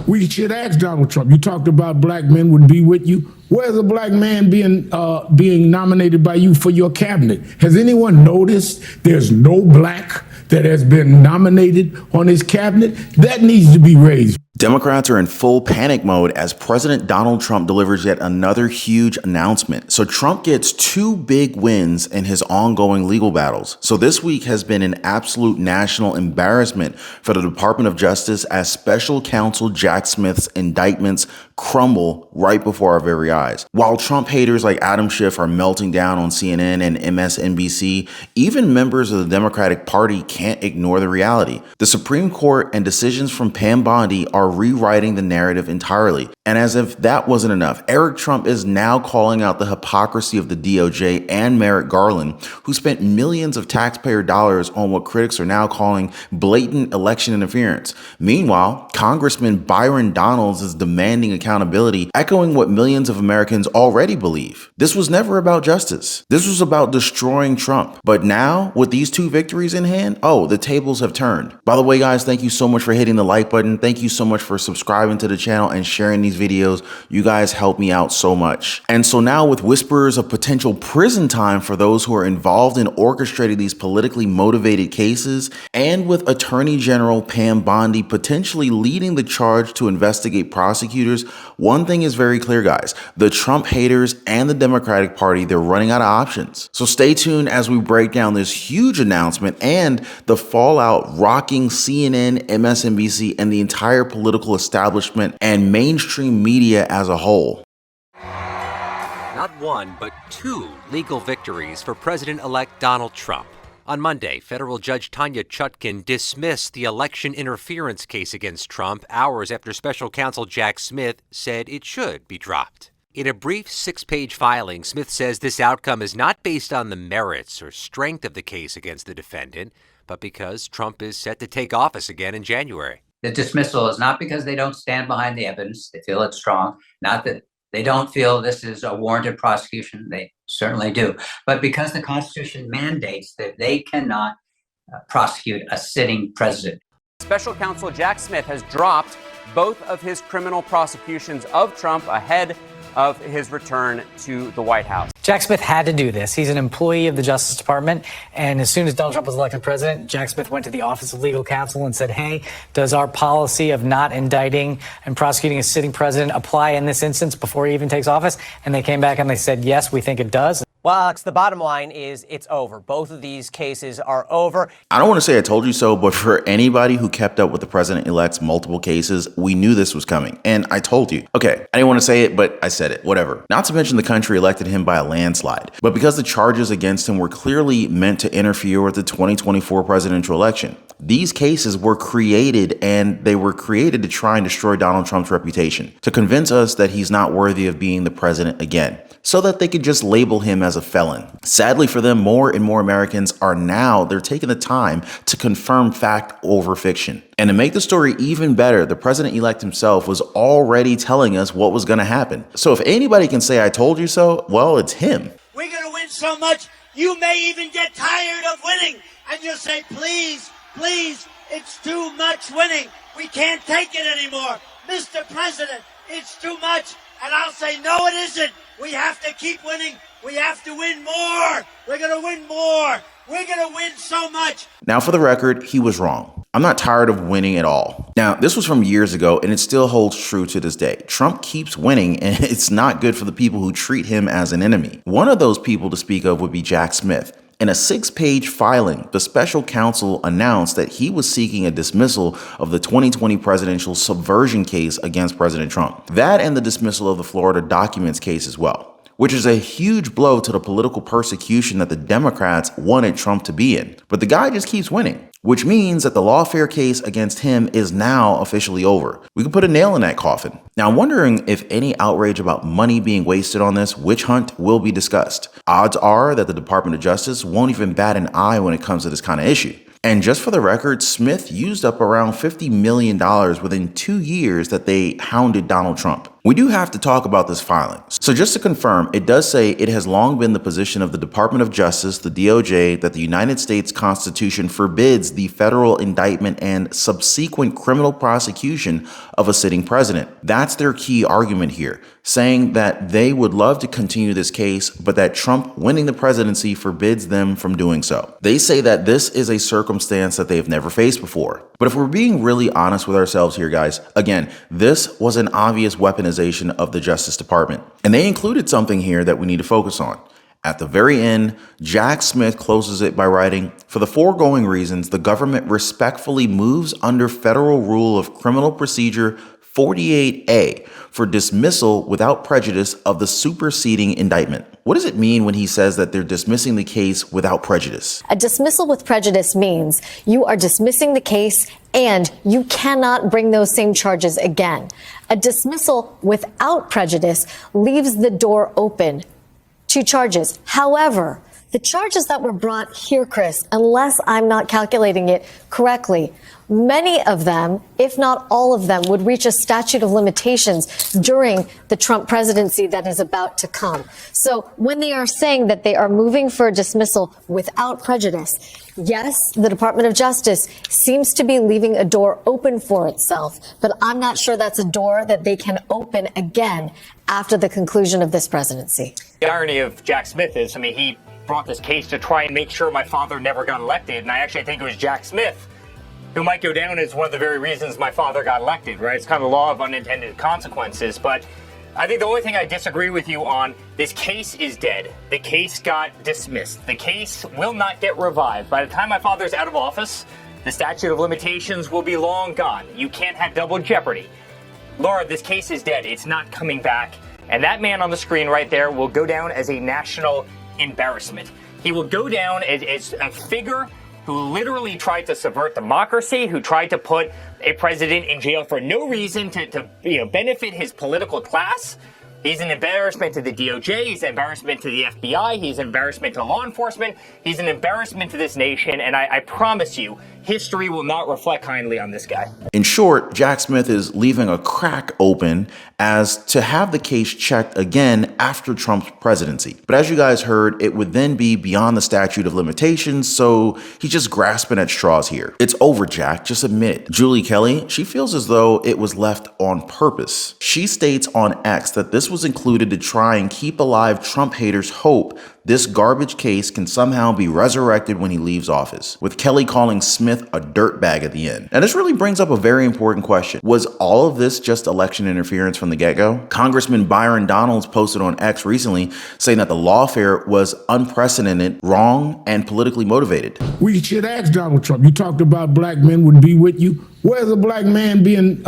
We should ask Donald Trump. You talked about black men would be with you. Where's a black man being nominated by you for your cabinet? Has anyone noticed there's no black that has been nominated on his cabinet? That needs to be raised. Democrats are in full panic mode as President Donald Trump delivers yet another huge announcement. So Trump gets two big wins in his ongoing legal battles. So this week has been an absolute national embarrassment for the Department of Justice as special counsel Jack Smith's indictments crumble right before our very eyes. While Trump haters like Adam Schiff are melting down on CNN and MSNBC, even members of the Democratic Party can't ignore the reality. The Supreme Court and decisions from Pam Bondi are rewriting the narrative entirely. And as if that wasn't enough, Eric Trump is now calling out the hypocrisy of the DOJ and Merrick Garland, who spent millions of taxpayer dollars on what critics are now calling blatant election interference. Meanwhile, Congressman Byron Donalds is demanding accountability, echoing what millions of Americans already believe. This was never about justice. This was about destroying Trump. But now, with these two victories in hand, the tables have turned. By the way, guys, thank you so much for hitting the like button. Thank you so much for subscribing to the channel and sharing these videos. You guys help me out so much. And so now, with whispers of potential prison time for those who are involved in orchestrating these politically motivated cases, and with Attorney General Pam Bondi potentially leading the charge to investigate prosecutors, one thing is very clear, guys. The Trump haters and the Democratic Party, they're running out of options. So stay tuned as we break down this huge announcement and the fallout rocking CNN, MSNBC, and the entire political establishment and mainstream media as a whole. Not one, but two legal victories for President-elect Donald Trump. On Monday, federal judge Tanya Chutkan dismissed the election interference case against Trump hours after special counsel Jack Smith said it should be dropped. In a brief 6-page filing, Smith says this outcome is not based on the merits or strength of the case against the defendant, but because Trump is set to take office again in January. The dismissal is not because they don't stand behind the evidence, they feel it's strong, not that they don't feel this is a warranted prosecution, they certainly do, but because the Constitution mandates that they cannot prosecute a sitting president. Special counsel Jack Smith has dropped both of his criminal prosecutions of Trump ahead of his return to the White House. Jack Smith had to do this. He's an employee of the Justice Department. And as soon as Donald Trump was elected president, Jack Smith went to the Office of Legal Counsel and said, hey, does our policy of not indicting and prosecuting a sitting president apply in this instance before he even takes office? And they came back and they said, yes, we think it does. Well, Alex, the bottom line is it's over. Both of these cases are over. I don't want to say I told you so, but for anybody who kept up with the president-elect's multiple cases, we knew this was coming. And I told you. Okay, I didn't want to say it, but I said it. Whatever. Not to mention the country elected him by a landslide. But because the charges against him were clearly meant to interfere with the 2024 presidential election, these cases were created, and they were created to try and destroy Donald Trump's reputation, to convince us that he's not worthy of being the president again, so that they could just label him as a felon. Sadly for them, more and more Americans they're taking the time to confirm fact over fiction. And to make the story even better, the president-elect himself was already telling us what was going to happen. So if anybody can say I told you so, well, it's him. We're going to win so much, you may even get tired of winning. And you'll say, please, please, it's too much winning. We can't take it anymore. Mr. President, it's too much. And I'll say, no, it isn't. We have to keep winning. We have to win more. We're going to win more. We're going to win so much. Now, for the record, he was wrong. I'm not tired of winning at all. Now, this was from years ago, and it still holds true to this day. Trump keeps winning, and it's not good for the people who treat him as an enemy. One of those people to speak of would be Jack Smith. In a 6-page filing, the special counsel announced that he was seeking a dismissal of the 2020 presidential subversion case against President Trump. That and the dismissal of the Florida documents case as well, which is a huge blow to the political persecution that the Democrats wanted Trump to be in. But the guy just keeps winning, which means that the lawfare case against him is now officially over. We can put a nail in that coffin. Now, I'm wondering if any outrage about money being wasted on this witch hunt will be discussed. Odds are that the Department of Justice won't even bat an eye when it comes to this kind of issue. And just for the record, Smith used up around $50 million within 2 years that they hounded Donald Trump. We do have to talk about this filing. So just to confirm, it does say it has long been the position of the Department of Justice, the DOJ, that the United States Constitution forbids the federal indictment and subsequent criminal prosecution of a sitting president. That's their key argument here, saying that they would love to continue this case, but that Trump winning the presidency forbids them from doing so. They say that this is a circumstance that they've never faced before. But if we're being really honest with ourselves here, guys, again, this was an obvious weaponization of the Justice Department. And they included something here that we need to focus on. At the very end, Jack Smith closes it by writing, "For the foregoing reasons, the government respectfully moves under Federal Rule of Criminal Procedure 48A for dismissal without prejudice of the superseding indictment." What does it mean when he says that they're dismissing the case without prejudice? A dismissal with prejudice means you are dismissing the case and you cannot bring those same charges again. A dismissal without prejudice leaves the door open to charges. However, the charges that were brought here, Chris, unless I'm not calculating it correctly, many of them, if not all of them, would reach a statute of limitations during the Trump presidency that is about to come. So when they are saying that they are moving for a dismissal without prejudice, yes, the Department of Justice seems to be leaving a door open for itself, but I'm not sure that's a door that they can open again after the conclusion of this presidency. The irony of Jack Smith is, he brought this case to try and make sure my father never got elected, and I actually think it was Jack Smith who might go down as one of the very reasons my father got elected, right? It's kind of the law of unintended consequences, but I think the only thing I disagree with you on, this case is dead. The case got dismissed. The case will not get revived. By the time my father's out of office, the statute of limitations will be long gone. You can't have double jeopardy. Laura, this case is dead. It's not coming back. And that man on the screen right there will go down as a national embarrassment. He will go down as a figure who literally tried to subvert democracy, who tried to put a president in jail for no reason to benefit his political class. He's an embarrassment to the DOJ, he's an embarrassment to the FBI, he's an embarrassment to law enforcement, he's an embarrassment to this nation, and I promise you, history will not reflect kindly on this guy. In short, Jack Smith is leaving a crack open as to have the case checked again after Trump's presidency. But as you guys heard, it would then be beyond the statute of limitations, so he's just grasping at straws here. It's over, Jack, just admit it. Julie Kelly, she feels as though it was left on purpose. She states on X that this was included to try and keep alive Trump haters' hope this garbage case can somehow be resurrected when he leaves office, with Kelly calling Smith a dirtbag at the end. Now, this really brings up a very important question. Was all of this just election interference from the get-go? Congressman Byron Donalds posted on X recently saying that the lawfare was unprecedented, wrong, and politically motivated. We should ask Donald Trump. You talked about black men would be with you. Where's a black man being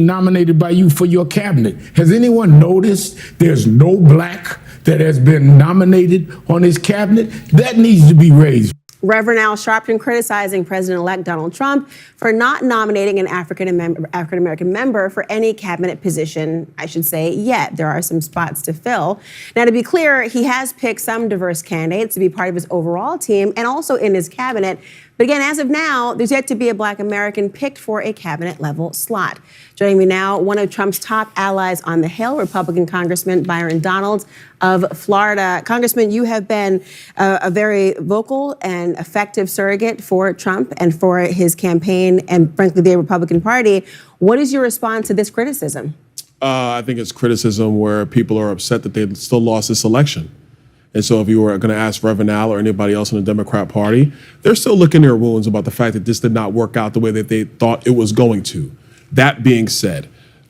nominated by you for your cabinet? Has anyone noticed there's no black that has been nominated on his cabinet? That needs to be raised. Reverend Al Sharpton criticizing President-elect Donald Trump for not nominating an African-American member for any cabinet position, I should say, yet. There are some spots to fill. Now, to be clear, he has picked some diverse candidates to be part of his overall team and also in his cabinet. But again, as of now, there's yet to be a black American picked for a cabinet-level slot. Joining me now, one of Trump's top allies on the Hill, Republican Congressman Byron Donalds of Florida. Congressman, you have been a very vocal and effective surrogate for Trump and for his campaign and, frankly, the Republican Party. What is your response to this criticism? I think it's criticism where people are upset that they still lost this election. And so if you were going to ask Reverend Al or anybody else in the Democrat Party, they're still licking their wounds about the fact that this did not work out the way that they thought it was going to. That being said,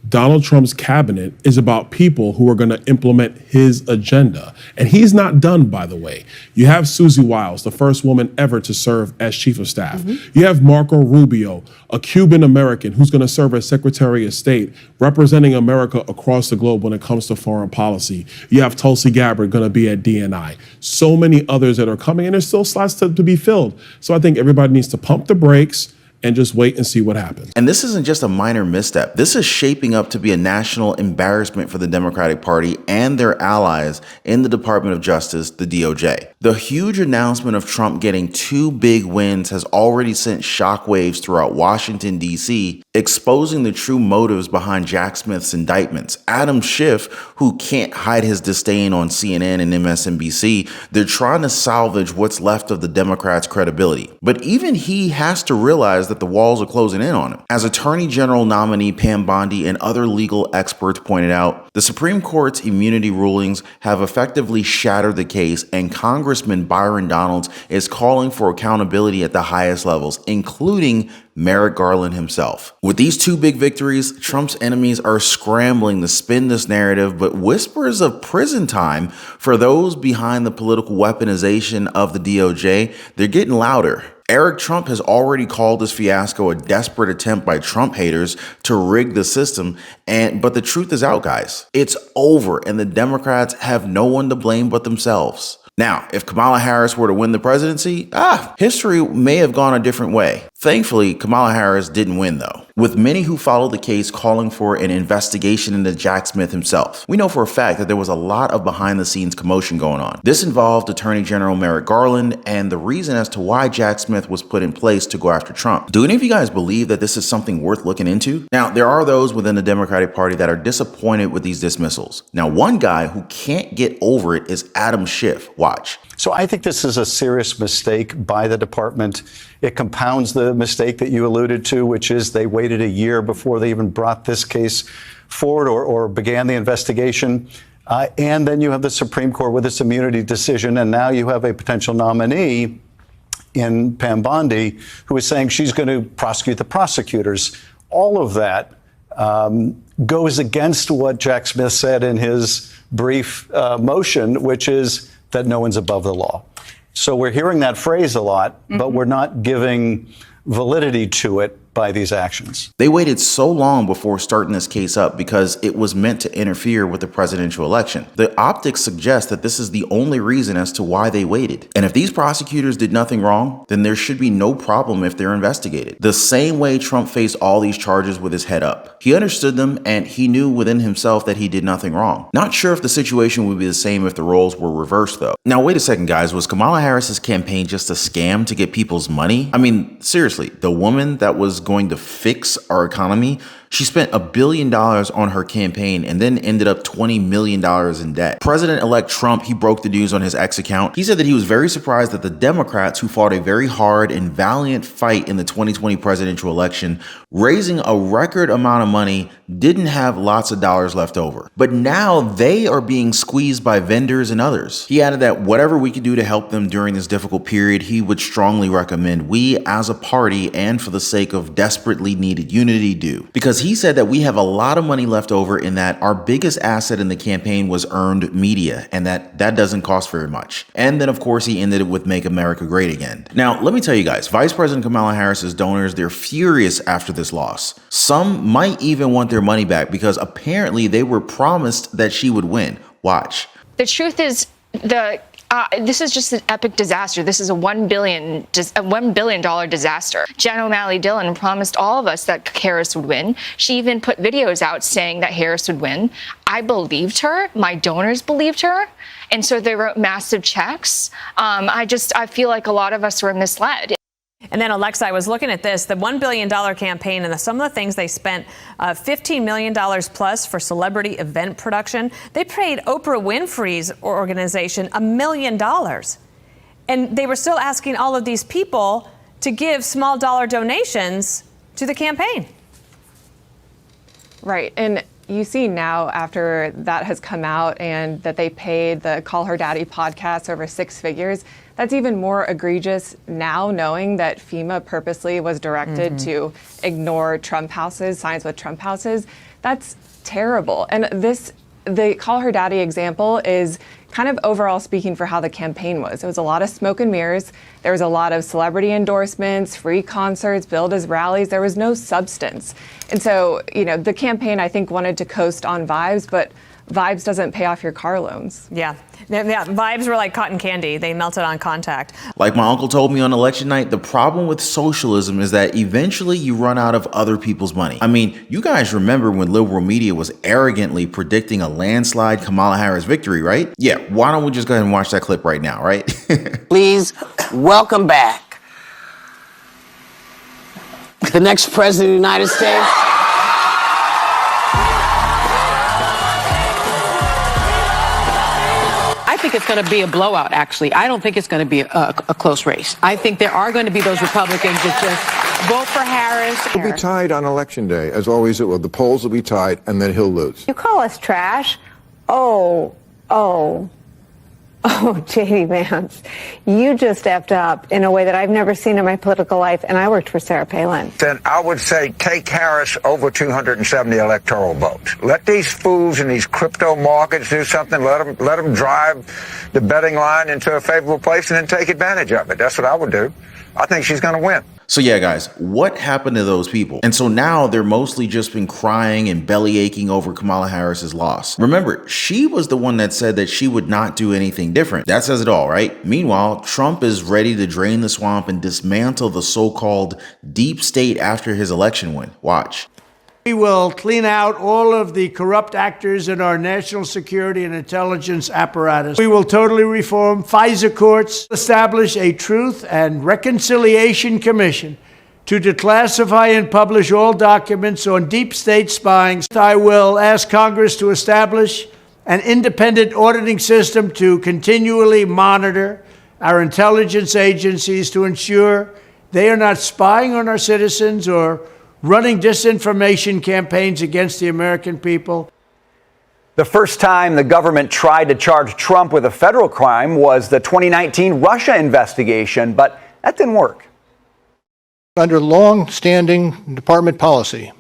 Donald Trump's cabinet is about people who are going to implement his agenda. And he's not done, by the way. You have Susie Wiles, the first woman ever to serve as chief of staff. You have Marco Rubio, a Cuban American who's going to serve as Secretary of State, representing America across the globe when it comes to foreign policy. You have Tulsi Gabbard going to be at DNI. So many others that are coming, and there's still slots to be filled. So I think everybody needs to pump the brakes and just wait and see what happens. And this isn't just a minor misstep. This is shaping up to be a national embarrassment for the Democratic Party and their allies in the Department of Justice, the DOJ. The huge announcement of Trump getting 2 big wins has already sent shockwaves throughout Washington, D.C., exposing the true motives behind Jack Smith's indictments. Adam Schiff, who can't hide his disdain on CNN and MSNBC, they're trying to salvage what's left of the Democrats' credibility. But even he has to realize that the walls are closing in on him. As Attorney General nominee Pam Bondi and other legal experts pointed out, the Supreme Court's immunity rulings have effectively shattered the case, and Congressman Byron Donalds is calling for accountability at the highest levels, including Merrick Garland himself. With these 2 big victories, Trump's enemies are scrambling to spin this narrative, but whispers of prison time for those behind the political weaponization of the DOJ, they're getting louder. Eric Trump has already called this fiasco a desperate attempt by Trump haters to rig the system, but the truth is out, guys. It's over, and the Democrats have no one to blame but themselves. Now, if Kamala Harris were to win the presidency, history may have gone a different way. Thankfully, Kamala Harris didn't win, though, with many who followed the case calling for an investigation into Jack Smith himself. We know for a fact that there was a lot of behind-the-scenes commotion going on. This involved Attorney General Merrick Garland and the reason as to why Jack Smith was put in place to go after Trump. Do any of you guys believe that this is something worth looking into? Now, there are those within the Democratic Party that are disappointed with these dismissals. Now, one guy who can't get over it is Adam Schiff. Watch. So I think this is a serious mistake by the department. It compounds the mistake that you alluded to, which is they waited a year before they even brought this case forward or began the investigation. And then you have the Supreme Court with its immunity decision, and now you have a potential nominee in Pam Bondi who is saying she's going to prosecute the prosecutors. All of that goes against what Jack Smith said in his brief motion, which is that no one's above the law. So we're hearing that phrase a lot, but we're not giving validity to it by these actions. They waited so long before starting this case up because it was meant to interfere with the presidential election. The optics suggest that this is the only reason as to why they waited. And if these prosecutors did nothing wrong, then there should be no problem if they're investigated. The same way Trump faced all these charges with his head up. He understood them and he knew within himself that he did nothing wrong. Not sure if the situation would be the same if the roles were reversed, though. Now, wait a second, guys. Was Kamala Harris's campaign just a scam to get people's money? I mean, seriously, the woman that was going to fix our economy, she spent $1 billion on her campaign and then ended up $20 million in debt. President-elect Trump, he broke the news on his X account. He said that he was very surprised that the Democrats, who fought a very hard and valiant fight in the 2020 presidential election, raising a record amount of money, didn't have lots of dollars left over. But now they are being squeezed by vendors and others. He added that whatever we could do to help them during this difficult period, he would strongly recommend we as a party and for the sake of desperately needed unity do. Because he said that we have a lot of money left over in that our biggest asset in the campaign was earned media and that doesn't cost very much. And then of course he ended it with Make America Great Again. Now, let me tell you guys, Vice President Kamala Harris's donors, they're furious after this loss. Some might even want their money back because apparently they were promised that she would win. Watch. The truth is this is just an epic disaster. This is a $1 billion disaster. Jen O'Malley Dillon promised all of us that Harris would win. She even put videos out saying that Harris would win. I believed her. My donors believed her. And so they wrote massive checks. I feel like a lot of us were misled. And then, Alexa, I was looking at this, the $1 billion campaign and some of the things they spent, $15 million plus for celebrity event production. They paid Oprah Winfrey's organization $1 million. And they were still asking all of these people to give small dollar donations to the campaign. Right. And you see now after that has come out and that they paid the Call Her Daddy podcast over 6 figures, that's even more egregious now, knowing that FEMA purposely was directed to ignore Trump houses, signs with Trump houses. That's terrible. And the Call Her Daddy example is kind of overall speaking for how the campaign was. It was a lot of smoke and mirrors. There was a lot of celebrity endorsements, free concerts, billed as rallies. There was no substance. And so, the campaign, I think, wanted to coast on vibes, but Vibes doesn't pay off your car loans. Yeah. Vibes were like cotton candy. They melted on contact. Like my uncle told me on election night, the problem with socialism is that eventually you run out of other people's money. I mean, you guys remember when liberal media was arrogantly predicting a landslide Kamala Harris victory, right? Yeah, why don't we just go ahead and watch that clip right now, right? Please welcome back the next president of the United States. I think it's going to be a blowout, actually. I don't think it's going to be a close race. I think there are going to be those Republicans that just vote for Harris. It'll be tied on Election Day, as always it will. The polls will be tied, and then he'll lose. You call us trash? J.D. Vance, you just effed up in a way that I've never seen in my political life, and I worked for Sarah Palin. Then I would say take Harris over 270 electoral votes. Let these fools in these crypto markets do something. Let them drive the betting line into a favorable place and then take advantage of it. That's what I would do. I think she's going to win. So yeah, guys, what happened to those people? And so now they're mostly just been crying and belly aching over Kamala Harris's loss. Remember, she was the one that said that she would not do anything different. That says it all, right? Meanwhile, Trump is ready to drain the swamp and dismantle the so-called deep state after his election win. Watch. We will clean out all of the corrupt actors in our national security and intelligence apparatus. We will totally reform FISA courts, establish a Truth and Reconciliation Commission to declassify and publish all documents on deep state spying. I will ask Congress to establish an independent auditing system to continually monitor our intelligence agencies to ensure they are not spying on our citizens or running disinformation campaigns against the American people. The first time the government tried to charge Trump with a federal crime was the 2019 Russia investigation, but that didn't work. Under long-standing department policy,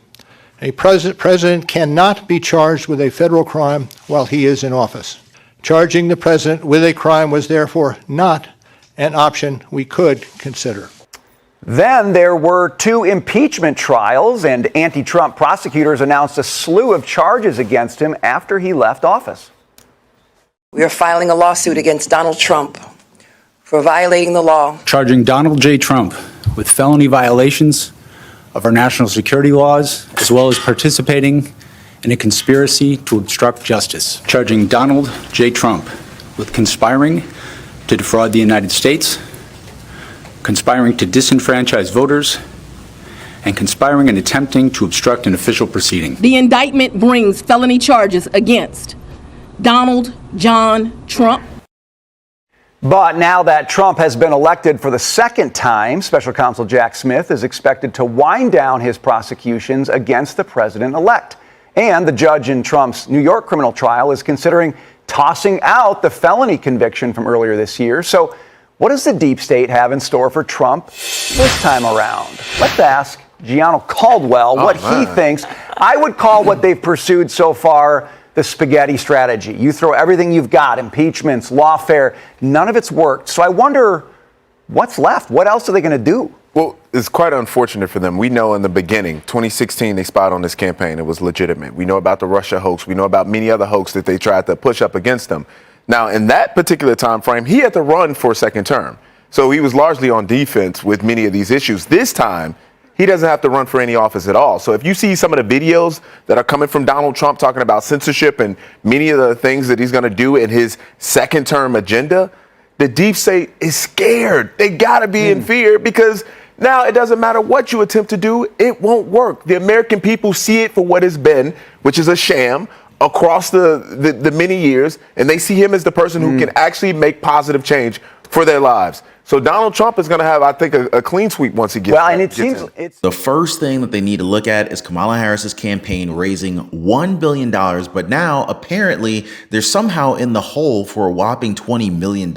a president cannot be charged with a federal crime while he is in office. Charging the president with a crime was therefore not an option we could consider. Then there were 2 impeachment trials, and anti-Trump prosecutors announced a slew of charges against him after he left office. We are filing a lawsuit against Donald Trump for violating the law. Charging Donald J. Trump with felony violations of our national security laws, as well as participating in a conspiracy to obstruct justice. Charging Donald J. Trump with conspiring to defraud the United States, conspiring to disenfranchise voters, and conspiring and attempting to obstruct an official proceeding. The indictment brings felony charges against Donald John Trump. But now that Trump has been elected for the second time, Special Counsel Jack Smith is expected to wind down his prosecutions against the president-elect. And the judge in Trump's New York criminal trial is considering tossing out the felony conviction from earlier this year. So what does the deep state have in store for Trump this time around? Let's ask Gianno Caldwell what he thinks. I would call what they've pursued so far the spaghetti strategy. You throw everything you've got, impeachments, lawfare, none of it's worked. So I wonder what's left. What else are they going to do? Well, it's quite unfortunate for them. We know in the beginning, 2016, they spied on this campaign. It was legitimate. We know about the Russia hoax. We know about many other hoax that they tried to push up against them. Now, in that particular time frame, he had to run for a second term. So he was largely on defense with many of these issues. This time, he doesn't have to run for any office at all. So if you see some of the videos that are coming from Donald Trump talking about censorship and many of the things that he's going to do in his second term agenda, the deep state is scared. They got to be in fear because now it doesn't matter what you attempt to do, it won't work. The American people see it for what it's been, which is a sham across the many years, and they see him as the person who can actually make positive change for their lives. So Donald Trump is going to have, I think, a clean sweep once he gets Well, and it seems it's the first thing that they need to look at is Kamala Harris's campaign raising $1 billion, but now apparently they're somehow in the hole for a whopping $20 million.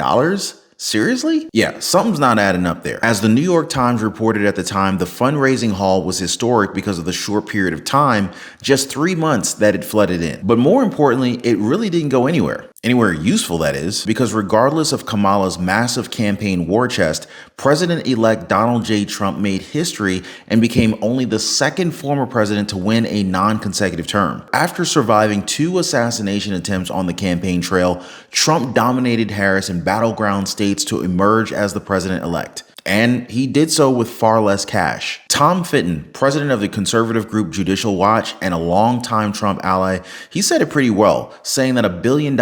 Seriously? Yeah, something's not adding up there. As the New York Times reported at the time, the fundraising haul was historic because of the short period of time, just 3 months that it flooded in. But more importantly, it really didn't go anywhere. Anywhere useful, that is, because regardless of Kamala's massive campaign war chest, President-elect Donald J. Trump made history and became only the second former president to win a non-consecutive term. After surviving 2 assassination attempts on the campaign trail, Trump dominated Harris in battleground states to emerge as the president-elect. And he did so with far less cash. Tom Fitton, president of the conservative group Judicial Watch and a longtime Trump ally, he said it pretty well, saying that $1 billion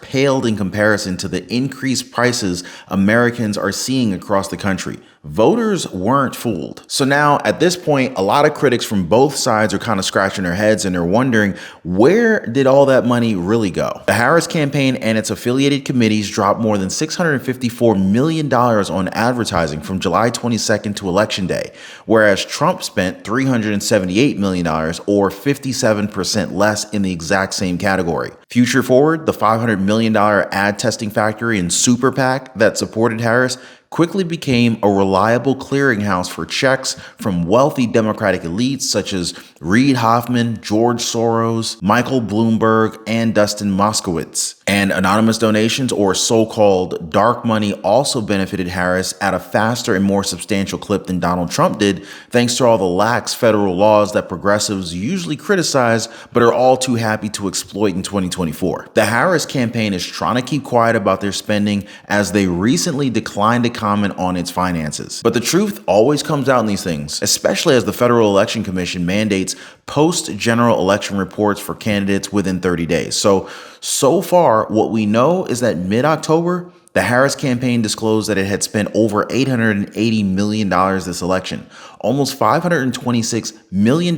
paled in comparison to the increased prices Americans are seeing across the country. Voters weren't fooled. So now, at this point, a lot of critics from both sides are kind of scratching their heads and they're wondering, where did all that money really go? The Harris campaign and its affiliated committees dropped more than $654 million on advertising from July 22nd to Election Day, whereas Trump spent $378 million, or 57% less in the exact same category. Future forward, the $500 million ad testing factory and super PAC that supported Harris quickly became a reliable clearinghouse for checks from wealthy Democratic elites such as Reid Hoffman, George Soros, Michael Bloomberg, and Dustin Moskowitz. And anonymous donations, or so-called dark money, also benefited Harris at a faster and more substantial clip than Donald Trump did, thanks to all the lax federal laws that progressives usually criticize but are all too happy to exploit in 2024. The Harris campaign is trying to keep quiet about their spending as they recently declined to comment on its finances. But the truth always comes out in these things, especially as the Federal Election Commission mandates post-general election reports for candidates within 30 days. So far, what we know is that mid-October, the Harris campaign disclosed that it had spent over $880 million this election, almost $526 million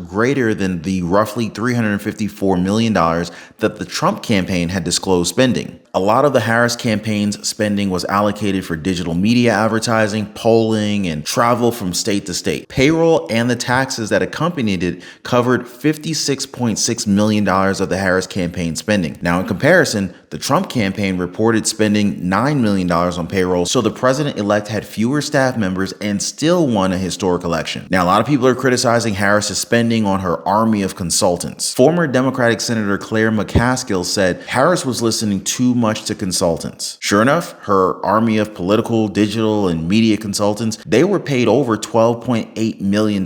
greater than the roughly $354 million that the Trump campaign had disclosed spending. A lot of the Harris campaign's spending was allocated for digital media advertising, polling, and travel from state to state. Payroll and the taxes that accompanied it covered $56.6 million of the Harris campaign spending. Now, in comparison, the Trump campaign reported spending $9 million on payroll, so the president-elect had fewer staff members and still won a historic election. Now, a lot of people are criticizing Harris's spending on her army of consultants. Former Democratic Senator Claire McCaskill said Harris was listening too much to consultants. Sure enough, her army of political, digital, and media consultants, they were paid over $12.8 million.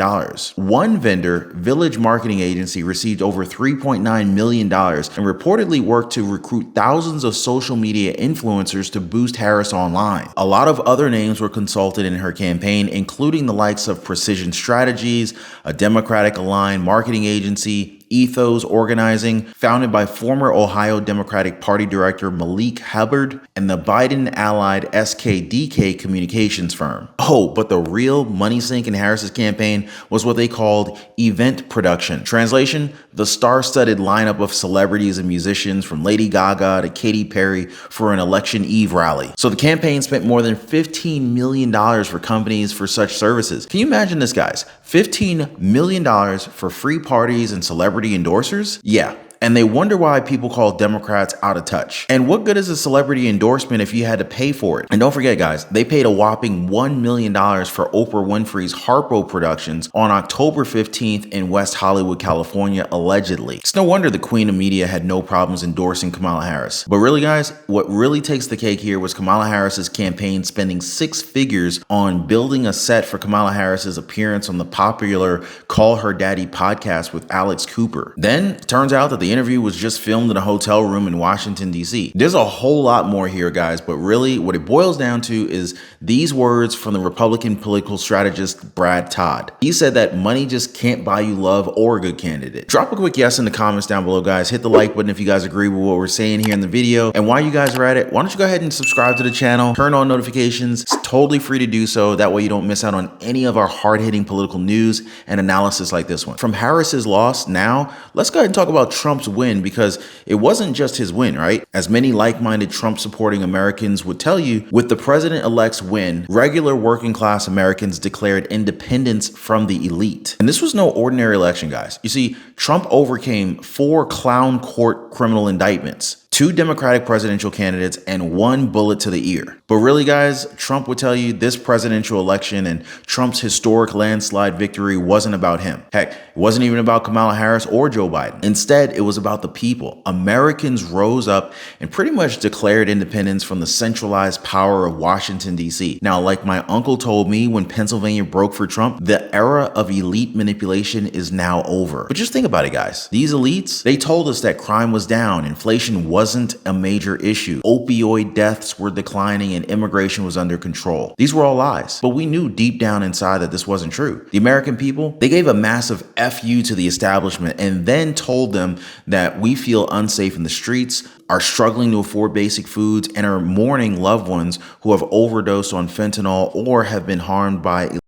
One vendor, Village Marketing Agency, received over $3.9 million and reportedly worked to recruit thousands of social media influencers to boost Harris online. A lot of other names were consulted in her campaign, including the likes of Precision Strategies, a Democratic-aligned marketing agency, Ethos Organizing, founded by former Ohio Democratic Party Director Malik Hubbard, and the Biden-allied SKDK communications firm. Oh, but the real money sink in Harris's campaign was what they called event production. Translation, the star-studded lineup of celebrities and musicians from Lady Gaga to Katy Perry for an election eve rally. So the campaign spent more than $15 million for companies for such services. Can you imagine this, guys? $15 million for free parties and celebrity endorsers? Yeah. And they wonder why people call Democrats out of touch. And what good is a celebrity endorsement if you had to pay for it? And don't forget, guys, they paid a whopping $1 million for Oprah Winfrey's Harpo Productions on October 15th in West Hollywood, California, allegedly. It's no wonder the Queen of Media had no problems endorsing Kamala Harris. But really, guys, what really takes the cake here was Kamala Harris's campaign spending 6 figures on building a set for Kamala Harris's appearance on the popular Call Her Daddy podcast with Alex Cooper. Then, it turns out that the interview was just filmed in a hotel room in Washington, D.C. There's a whole lot more here, guys, but really what it boils down to is these words from the Republican political strategist Brad Todd. He said that money just can't buy you love or a good candidate. Drop a quick yes in the comments down below, guys. Hit the like button if you guys agree with what we're saying here in the video. And while you guys are at it, why don't you go ahead and subscribe to the channel, turn on notifications. It's totally free to do so. That way you don't miss out on any of our hard-hitting political news and analysis like this one. From Harris's loss, now let's go ahead and talk about Trump's win, because it wasn't just his win, right? As many like-minded Trump-supporting Americans would tell you, with the president-elect's win, regular working-class Americans declared independence from the elite. And this was no ordinary election, guys. You see, Trump overcame 4 clown court criminal indictments, 2 Democratic presidential candidates, and 1 bullet to the ear. But really, guys, Trump would tell you this presidential election and Trump's historic landslide victory wasn't about him. Heck, it wasn't even about Kamala Harris or Joe Biden. Instead, it was about the people. Americans rose up and pretty much declared independence from the centralized power of Washington, D.C. Now, like my uncle told me when Pennsylvania broke for Trump, the era of elite manipulation is now over. But just think about it, guys. These elites, they told us that crime was down, inflation wasn't a major issue, opioid deaths were declining, and immigration was under control. These were all lies, but we knew deep down inside that this wasn't true. The American people, they gave a massive FU to the establishment and then told them that we feel unsafe in the streets, are struggling to afford basic foods, and are mourning loved ones who have overdosed on fentanyl or have been harmed by.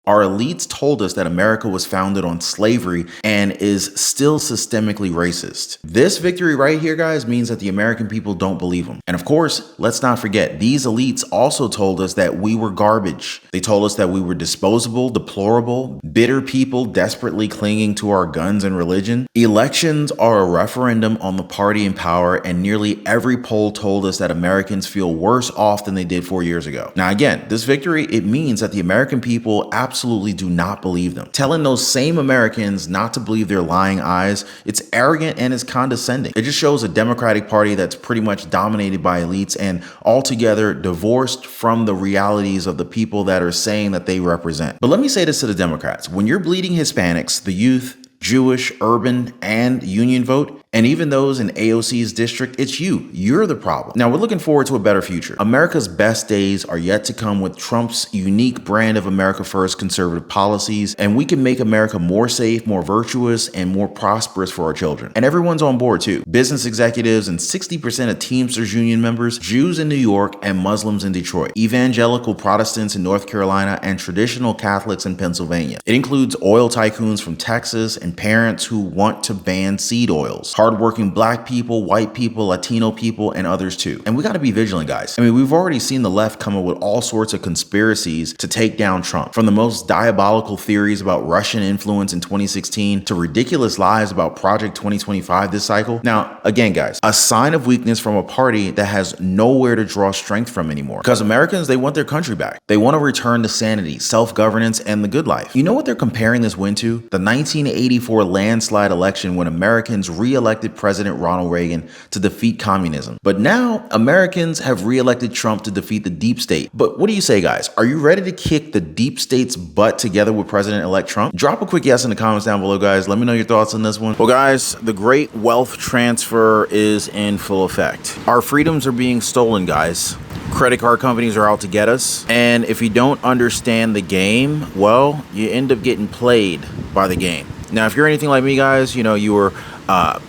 Our elites told us that America was founded on slavery and is still systemically racist. This victory right here, guys, means that the American people don't believe them. And of course, let's not forget, these elites also told us that we were garbage. They told us that we were disposable, deplorable, bitter people desperately clinging to our guns and religion. Elections are a referendum on the party in power, and nearly every poll told us that Americans feel worse off than they did 4 years ago. Now again, this victory, it means that the American people absolutely do not believe them. Telling those same Americans not to believe their lying eyes, it's arrogant and it's condescending. It just shows a Democratic Party that's pretty much dominated by elites and altogether divorced from the realities of the people that are saying that they represent. But let me say this to the Democrats. When you're bleeding Hispanics, the youth, Jewish, urban, and union vote, and even those in AOC's district, it's you. You're the problem. Now, we're looking forward to a better future. America's best days are yet to come with Trump's unique brand of America First conservative policies, and we can make America more safe, more virtuous, and more prosperous for our children. And everyone's on board too. Business executives and 60% of Teamsters union members, Jews in New York, and Muslims in Detroit, evangelical Protestants in North Carolina, and traditional Catholics in Pennsylvania. It includes oil tycoons from Texas and parents who want to ban seed oils. Hardworking black people, white people, Latino people, and others too. And we got to be vigilant, guys. I mean, we've already seen the left come up with all sorts of conspiracies to take down Trump. From the most diabolical theories about Russian influence in 2016 to ridiculous lies about Project 2025 this cycle. Now, again, guys, a sign of weakness from a party that has nowhere to draw strength from anymore. Because Americans, they want their country back. They want to return to sanity, self-governance, and the good life. You know what they're comparing this win to? The 1984 landslide election when Americans re-elected President Ronald Reagan to defeat communism. But now Americans have re-elected Trump to defeat the deep state. But what do you say, guys? Are you ready to kick the deep state's butt together with President-elect Trump? Drop a quick yes in the comments down below, guys. Let me know your thoughts on this one. Well, guys, the great wealth transfer is in full effect. Our freedoms are being stolen, guys. Credit card companies are out to get us. And if you don't understand the game, well, you end up getting played by the game. Now, if you're anything like me, guys, you know, you were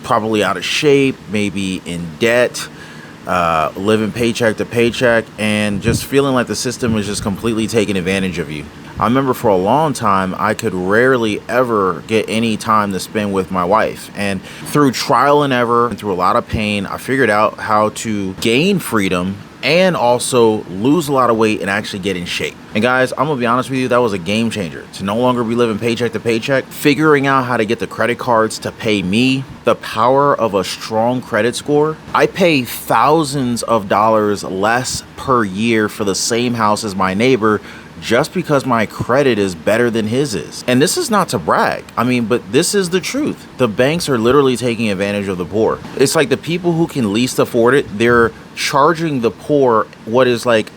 probably out of shape, maybe in debt, living paycheck to paycheck, and just feeling like the system is just completely taking advantage of you. I remember for a long time, I could rarely ever get any time to spend with my wife. And through trial and error and through a lot of pain, I figured out how to gain freedom and also lose a lot of weight and actually get in shape. And guys, I'm gonna be honest with you, that was a game changer. To no longer be living paycheck to paycheck, figuring out how to get the credit cards to pay me, the power of a strong credit score. I pay thousands of dollars less per year for the same house as my neighbor just because my credit is better than his is. And this is not to brag. I mean, but this is the truth. The banks are literally taking advantage of the poor. It's like the people who can least afford it, they're charging the poor what is like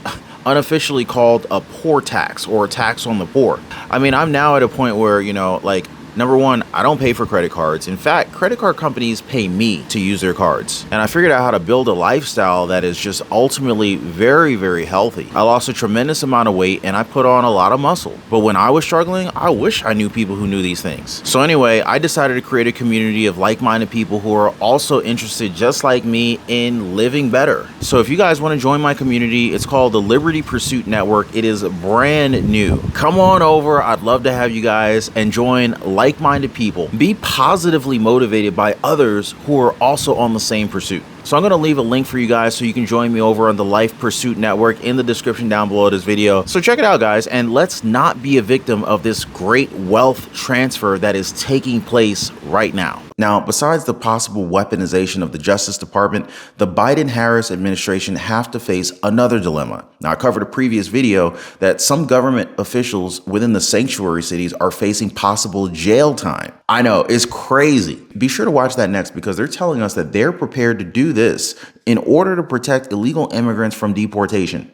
unofficially called a poor tax or a tax on the poor. I mean, I'm now at a point where, you know, like, number one, I don't pay for credit cards. In fact, credit card companies pay me to use their cards. And I figured out how to build a lifestyle that is just ultimately very, very healthy. I lost a tremendous amount of weight and I put on a lot of muscle. But when I was struggling, I wish I knew people who knew these things. So anyway, I decided to create a community of like-minded people who are also interested, just like me, in living better. So if you guys want to join my community, it's called the Liberty Pursuit Network. It is brand new. Come on over. I'd love to have you guys and join like-minded people. Be positively motivated by others who are also on the same pursuit. So I'm going to leave a link for you guys so you can join me over on the Life Pursuit Network in the description down below this video. So check it out, guys, and let's not be a victim of this great wealth transfer that is taking place right now. Now, besides the possible weaponization of the Justice Department, the Biden-Harris administration have to face another dilemma. Now, I covered a previous video that some government officials within the sanctuary cities are facing possible jail time. I know, it's crazy. Be sure to watch that next because they're telling us that they're prepared to do this in order to protect illegal immigrants from deportation.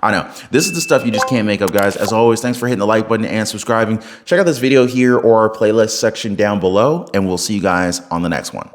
I know, this is the stuff you just can't make up, guys. As always, thanks for hitting the like button and subscribing. Check out this video here or our playlist section down below, and we'll see you guys on the next one.